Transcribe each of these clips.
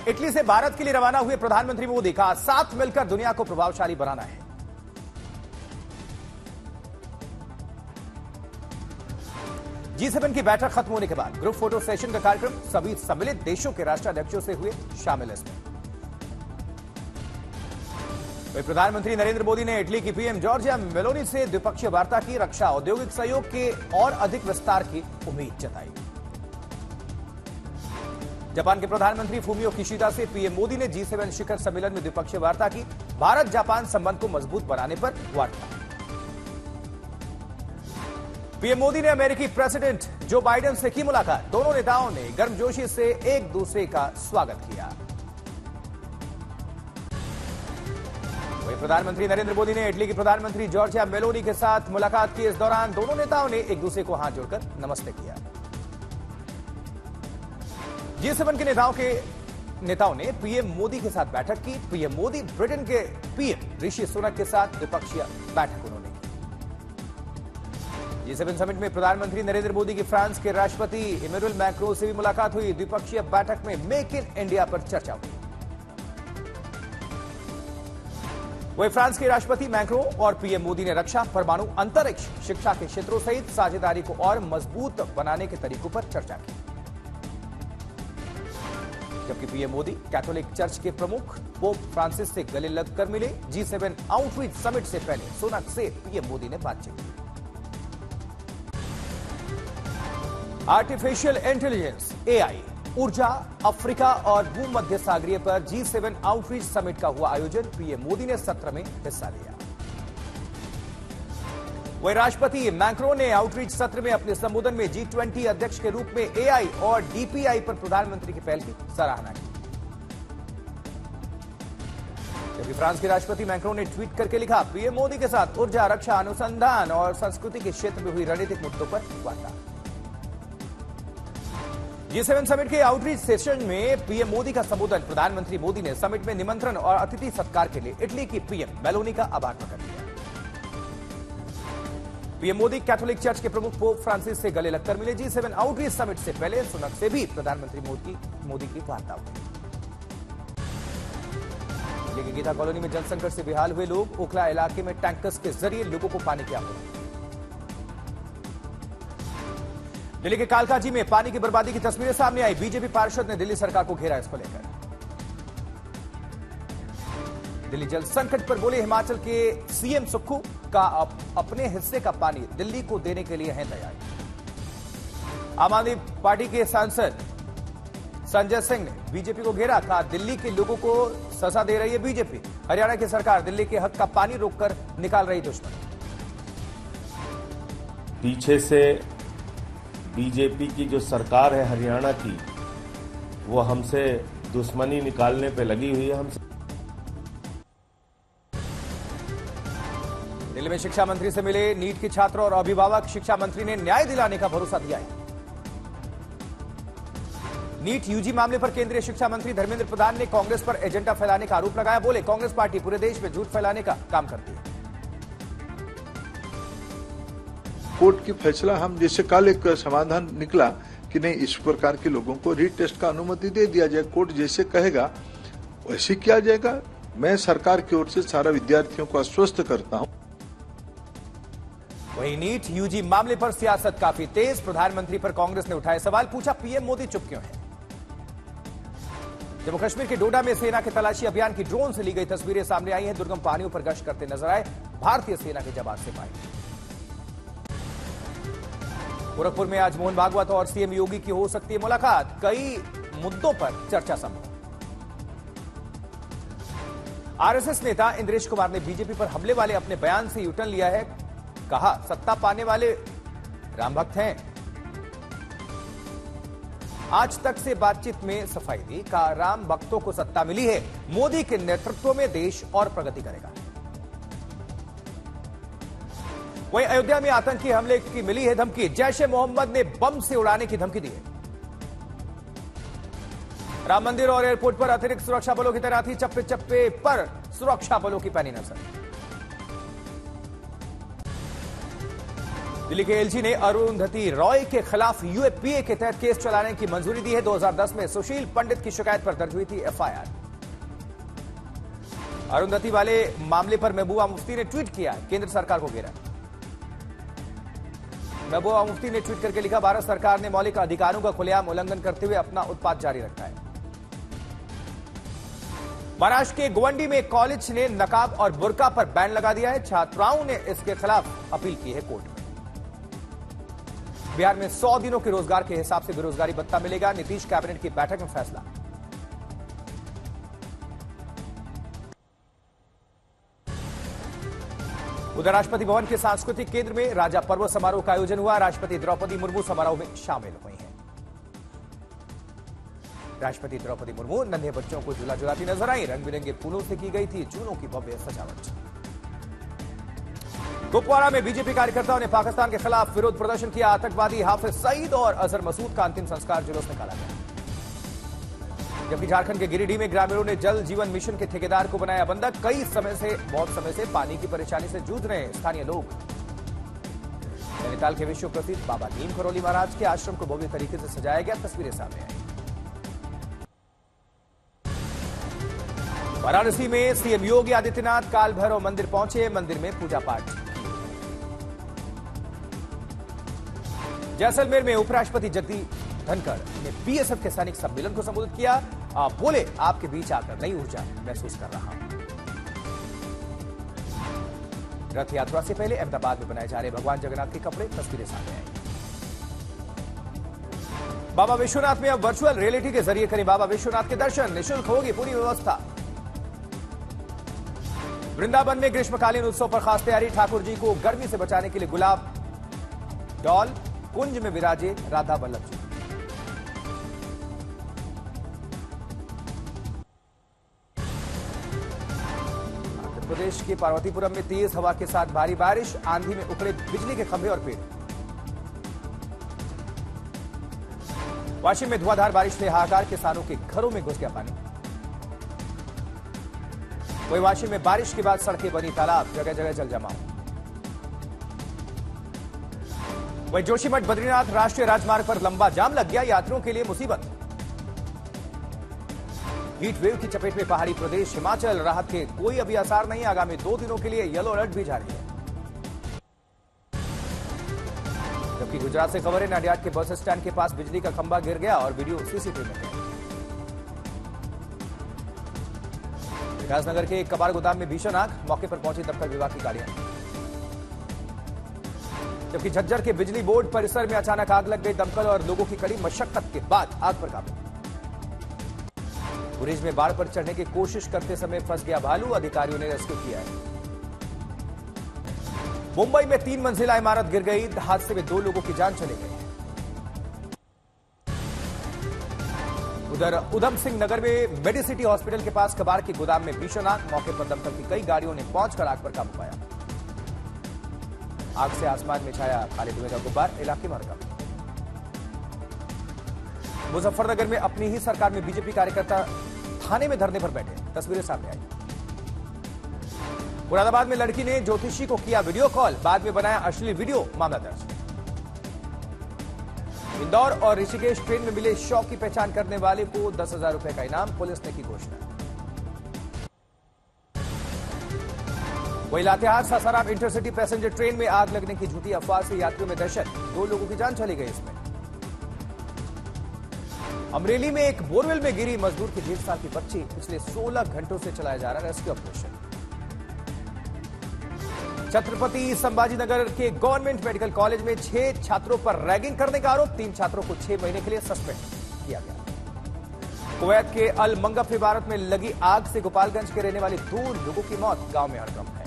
Italy से भारत के लिए रवाना हुए प्रधानमंत्री मोदी का साथ मिलकर दुनिया को प्रभावशाली बनाना है। G7 की बैठक खत्म होने के बाद ग्रुप फोटो सेशन का कार्यक्रम, सभी सम्मिलित देशों के राष्ट्राध्यक्षों से हुए शामिल इसमें। प्रधानमंत्री नरेंद्र मोदी ने इटली की पीएम जॉर्जिया मेलोनी से द्विपक्षीय वार्ता की, रक्षा औद्योगिक सहयोग के और अधिक विस्तार की उम्मीद जताई। जापान के प्रधानमंत्री फूमियो किशिदा से पीएम मोदी ने G7 शिखर सम्मेलन में द्विपक्षीय वार्ता की, भारत जापान संबंध को मजबूत बनाने पर वार्ता। पीएम मोदी ने अमेरिकी प्रेसिडेंट जो बाइडेन से की मुलाकात, दोनों नेताओं ने गर्मजोशी से एक दूसरे का स्वागत किया। वहीं प्रधानमंत्री नरेंद्र मोदी ने इटली की प्रधानमंत्री जॉर्जिया मेलोनी के साथ मुलाकात की। इस दौरान दोनों नेताओं ने एक दूसरे को हाथ जोड़कर नमस्ते किया। G7 के नेताओं ने पीएम मोदी के साथ बैठक की। पीएम मोदी ब्रिटेन के पीएम ऋषि सुनक के साथ द्विपक्षीय बैठक उन्होंने की। G7 समिट में प्रधानमंत्री नरेंद्र मोदी की फ्रांस के राष्ट्रपति इमैनुअल मैक्रों से भी मुलाकात हुई। द्विपक्षीय बैठक में मेक इन इंडिया पर चर्चा हुई। वहीं फ्रांस के राष्ट्रपति मैक्रों और पीएम मोदी ने रक्षा, परमाणु, अंतरिक्ष, शिक्षा के क्षेत्रों सहित साझेदारी को और मजबूत बनाने के तरीकों पर चर्चा की। जबकि पीएम मोदी कैथोलिक चर्च के प्रमुख पोप फ्रांसिस से गले लगकर मिले। G7 आउटरीच समिट से पहले सुनक से पीएम मोदी ने बातचीत की। आर्टिफिशियल इंटेलिजेंस एआई, ऊर्जा, अफ्रीका और भूमध्य सागरीय पर G7 आउटरीच समिट का हुआ आयोजन। पीएम मोदी ने सत्र में हिस्सा लिया। वहीं राष्ट्रपति मैक्रों ने आउटरीच सत्र में अपने संबोधन में G20 अध्यक्ष के रूप में एआई और डीपीआई पर प्रधानमंत्री की पहल की सराहना की। जबकि फ्रांस के राष्ट्रपति मैक्रों ने ट्वीट करके लिखा, पीएम मोदी के साथ ऊर्जा, रक्षा, अनुसंधान और संस्कृति के क्षेत्र में हुई रणनीतिक मुद्दों पर वार्ता। G7 समिट के आउटरीच सेशन में पीएम मोदी का संबोधन। प्रधानमंत्री मोदी ने समिट में निमंत्रण और अतिथि सत्कार के लिए इटली की पीएम मेलोनी का आभार प्रकट किया। पीएम मोदी कैथोलिक चर्च के प्रमुख पोप फ्रांसिस से गले लगकर मिले। G7 आउटरीच समिट से पहले सुनक से भी प्रधानमंत्री मोदी की वार्ता हुई। दिल्ली की गीता कॉलोनी में जल संकट से बेहाल हुए लोग, ओखला इलाके में टैंकर्स के जरिए लोगों को पानी की आपूर्ति। दिल्ली के कालकाजी में पानी की बर्बादी की तस्वीरें सामने आई। बीजेपी पार्षद ने दिल्ली सरकार को घेरा इसको लेकर। दिल्ली जल संकट पर बोले हिमाचल के सीएम सुक्खू का अपने हिस्से का पानी दिल्ली को देने के लिए है तैयार। आम आदमी पार्टी के सांसद संजय सिंह ने बीजेपी को घेरा, कहा दिल्ली के लोगों को सजा दे रही है बीजेपी। हरियाणा की सरकार दिल्ली के हक का पानी रोककर निकाल रही दुश्मन। पीछे से बीजेपी की जो सरकार है हरियाणा की, वो हमसे दुश्मनी निकालने पे लगी हुई है। हमसे दिल्ली में शिक्षा मंत्री से मिले नीट के छात्र और अभिभावक। शिक्षा मंत्री ने न्याय दिलाने का भरोसा दिया है। नीट यूजी मामले पर केंद्रीय शिक्षा मंत्री धर्मेंद्र प्रधान ने कांग्रेस पर एजेंडा फैलाने का आरोप लगाया। बोले कांग्रेस पार्टी पूरे देश में झूठ फैलाने का काम करती है। कोर्ट की फैसला हम जैसे कल एक समाधान निकला कि नहीं, इस प्रकार के लोगों को रीटेस्ट का अनुमति दे दिया जाए। कोर्ट जैसे कहेगा वैसे किया जाएगा। मैं सरकार की ओर से सारा विद्यार्थियों को आश्वस्त करता हूं। वहीं नीट यूजी मामले पर सियासत काफी तेज। प्रधानमंत्री पर कांग्रेस ने उठाए सवाल, पूछा पीएम मोदी चुप क्यों है। जम्मू कश्मीर के डोडा में सेना के तलाशी अभियान की ड्रोन से ली गई तस्वीरें सामने आई हैं। दुर्गम पहाड़ियों पर गश्त करते नजर आए भारतीय सेना के जवान सिपाही। गोरखपुर में आज मोहन भागवत और सीएम योगी की हो सकती है मुलाकात। कई मुद्दों पर चर्चा संभव। आरएसएस नेता इंद्रेश कुमार ने बीजेपी पर हमले वाले अपने बयान से यूटर्न लिया है। कहा सत्ता पाने वाले राम भक्त हैं। आज तक से बातचीत में सफाई दी, कहा राम भक्तों को सत्ता मिली है, मोदी के नेतृत्व में देश और प्रगति करेगा। वहीं अयोध्या में आतंकी हमले की मिली है धमकी। जैश ए मोहम्मद ने बम से उड़ाने की धमकी दी है। राम मंदिर और एयरपोर्ट पर अतिरिक्त सुरक्षा बलों की तैनाती। चप्पे चप्पे पर सुरक्षा बलों की पैनी नजर। दिल्ली के एलजी ने अरुंधति रॉय के खिलाफ यूएपीए के तहत केस चलाने की मंजूरी दी है। 2010 में सुशील पंडित की शिकायत पर दर्ज हुई थी एफआईआर। अरुंधति वाले मामले पर महबूबा मुफ्ती ने ट्वीट किया, केंद्र सरकार को घेरा। महबूबा मुफ्ती ने ट्वीट करके लिखा, भारत सरकार ने मौलिक अधिकारों का खुलेआम उल्लंघन करते हुए अपना उत्पाद जारी रखा है। महाराष्ट्र के गोवंडी में कॉलेज ने नकाब और बुर्का पर बैन लगा दिया है। छात्राओं ने इसके खिलाफ अपील की है कोर्ट में। बिहार में 100 दिनों के रोजगार के हिसाब से बेरोजगारी भत्ता मिलेगा, नीतीश कैबिनेट की बैठक में फैसला। उधर राष्ट्रपति भवन के सांस्कृतिक केंद्र में राजा पर्व समारोह का आयोजन हुआ। राष्ट्रपति द्रौपदी मुर्मू समारोह में शामिल हुई हैं। राष्ट्रपति द्रौपदी मुर्मू नन्हे बच्चों को झूला झुलाती नजर आई। रंग बिरंगे फूलों से की गई थी चूनों की भव्य सजावट। कुपवाड़ा में बीजेपी कार्यकर्ताओं ने पाकिस्तान के खिलाफ विरोध प्रदर्शन किया। आतंकवादी हाफिज सईद और अजहर मसूद का अंतिम संस्कार जुलूस निकाला गया। जबकि झारखंड के गिरिडीह में ग्रामीणों ने जल जीवन मिशन के ठेकेदार को बनाया बंधक। बहुत समय से पानी की परेशानी से जूझ रहे हैं स्थानीय लोग। नैनीताल के विश्व प्रसिद्ध बाबा नीम करोली महाराज के आश्रम को भव्य तरीके से सजाया गया। तस्वीरें सामने आई। वाराणसी में सीएम योगी आदित्यनाथ काल भैरव मंदिर पहुंचे। मंदिर में पूजा पाठ। जैसलमेर में उपराष्ट्रपति जगदीप धनखड़ ने बीएसएफ के सैनिक सम्मेलन को संबोधित किया। आप बोले, आपके बीच आकर नई ऊर्जा महसूस कर रहा हूं। रथ यात्रा से पहले अहमदाबाद में बनाए जा रहे भगवान जगन्नाथ के कपड़े। तस्वीरें सामने आई। बाबा विश्वनाथ में अब वर्चुअल रियलिटी के जरिए करें बाबा विश्वनाथ के दर्शन। निःशुल्क होगी पूरी व्यवस्था। वृंदावन में ग्रीष्मकालीन उत्सव पर खास तैयारी। ठाकुर जी को गर्मी से बचाने के लिए गुलाब डॉल कुंज में विराजे राधा वल्लभ जी। आंध्र प्रदेश के पार्वतीपुरम में तेज हवा के साथ भारी बारिश। आंधी में उखड़े बिजली के खंभे और पेड़। वाशिम में धुआंधार बारिश से हाहाकार। किसानों के घरों में घुस गया पानी। वही वाशिम में बारिश के बाद सड़कें बनी तालाब। जगह जगह जल जमाव। वही जोशीमठ बद्रीनाथ राष्ट्रीय राजमार्ग पर लंबा जाम लग गया। यात्रियों के लिए मुसीबत। हीट वेव की चपेट में पहाड़ी प्रदेश हिमाचल। राहत के कोई अभी आसार नहीं। आगामी 2 दिनों के लिए येलो अलर्ट भी जारी है। जबकि गुजरात से खबर है, नाडियाड के बस स्टैंड के पास बिजली का खंभा गिर गया और वीडियो सीसीटीवी में है। विकासनगर के एक कबाड़ गोदाम में भीषण आग। मौके पर पहुंची दमकल विभाग की गाड़ियां। जबकि झज्जर के बिजली बोर्ड परिसर में अचानक आग लग गई। दमकल और लोगों की कड़ी मशक्कत के बाद आग पर काबू। गुरेज में बाढ़ पर चढ़ने की कोशिश करते समय फंस गया भालू। अधिकारियों ने रेस्क्यू किया है। मुंबई में 3 मंजिला इमारत गिर गई। हादसे में 2 लोगों की जान चली गई। उधर उधम सिंह नगर में मेडिसिटी हॉस्पिटल के पास कबाड़ के गोदाम में भीषण आग। मौके पर दमकल की कई गाड़ियों ने पहुंचकर आग पर काबू पाया। आग से आसमान में छाया काले धुएं का गुब्बार। इलाके में हड़कंप। मुजफ्फरनगर में अपनी ही सरकार में बीजेपी कार्यकर्ता थाने में धरने पर बैठे। तस्वीरें सामने आई। मुरादाबाद में लड़की ने ज्योतिषी को किया वीडियो कॉल। बाद में बनाया अश्लील वीडियो। मामला दर्ज। इंदौर और ऋषिकेश ट्रेन में मिले शव की पहचान करने वाले को 10,000 रुपए का इनाम। पुलिस ने की घोषणा। वही Latehar Sasaram intercity passenger train में आग लगने की झूठी अफवाह से यात्रियों में दहशत। 2 लोगों की जान चली गई इसमें। अमरेली में एक बोरवेल में गिरी मजदूर की 1.5 साल की बच्ची। पिछले 16 घंटों से चलाया जा रहा रेस्क्यू ऑपरेशन। छत्रपति संभाजीनगर के गवर्नमेंट मेडिकल कॉलेज में 6 छात्रों पर रैगिंग करने का आरोप। 3 छात्रों को 6 महीने के लिए सस्पेंड किया गया। कुवैत के अल मंगफ इमारत में लगी आग से गोपालगंज के रहने वाले 2 लोगों की मौत। गांव में हड़कंप है।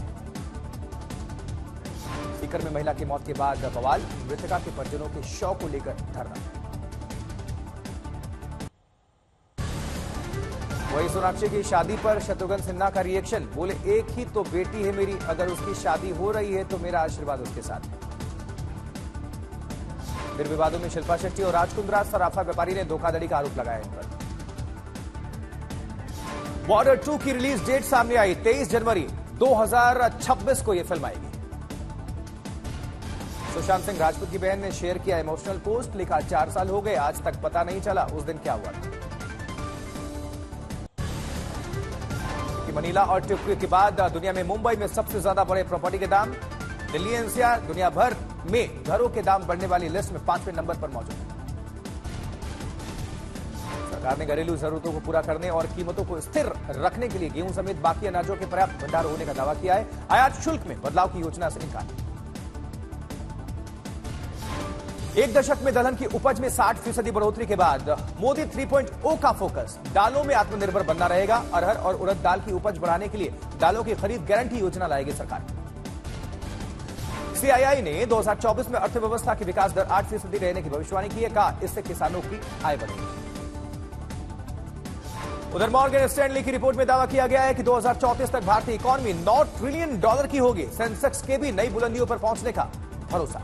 सीकर में महिला की मौत के बाद बवाल। मृतका के परिजनों के शव को लेकर धरना। वही सोनाक्षी की शादी पर शत्रुघ्न सिन्हा का रिएक्शन। बोले, एक ही तो बेटी है मेरी, अगर उसकी शादी हो रही है तो मेरा आशीर्वाद उसके साथ है। फिर विवादों में शिल्पा शेट्टी और राजकुंद्रा सराफा व्यापारी ने धोखाधड़ी का आरोप लगाया इन पर। बॉर्डर 2 की रिलीज डेट सामने आई। 23 जनवरी 2026 को यह फिल्म आएगी। सुशांत सिंह राजपूत की बहन ने शेयर किया इमोशनल पोस्ट, लिखा 4 साल हो गए आज तक पता नहीं चला उस दिन क्या हुआ था। मनीला और टोक्यो के बाद दुनिया में मुंबई में सबसे ज्यादा बढ़े प्रॉपर्टी के दाम। दिल्ली एनसीआर दुनिया भर में घरों के दाम बढ़ने वाली लिस्ट में 5वें नंबर पर मौजूद है। सरकार ने घरेलू जरूरतों को पूरा करने और कीमतों को स्थिर रखने के लिए गेहूं समेत बाकी अनाजों के पर्याप्त भंडार होने का दावा किया है। आयात शुल्क में बदलाव की योजना से इनकार। एक दशक में दलहन की उपज में 60% बढ़ोतरी के बाद मोदी 3.0 का फोकस दालों में आत्मनिर्भर बनना रहेगा। अरहर और उड़द दाल की उपज बढ़ाने के लिए दालों की खरीद गारंटी योजना लाएगी सरकार। सीआईआई ने 2024 में अर्थव्यवस्था की विकास दर 8% रहने की भविष्यवाणी की है। कहा इससे किसानों की आय बढ़ेगी। उधर मॉर्गन स्टैनली की रिपोर्ट में दावा किया गया है कि 2034 तक भारतीय इकॉनमी $9 ट्रिलियन की होगी। सेंसेक्स के भी नई बुलंदियों पर पहुंचने का भरोसा।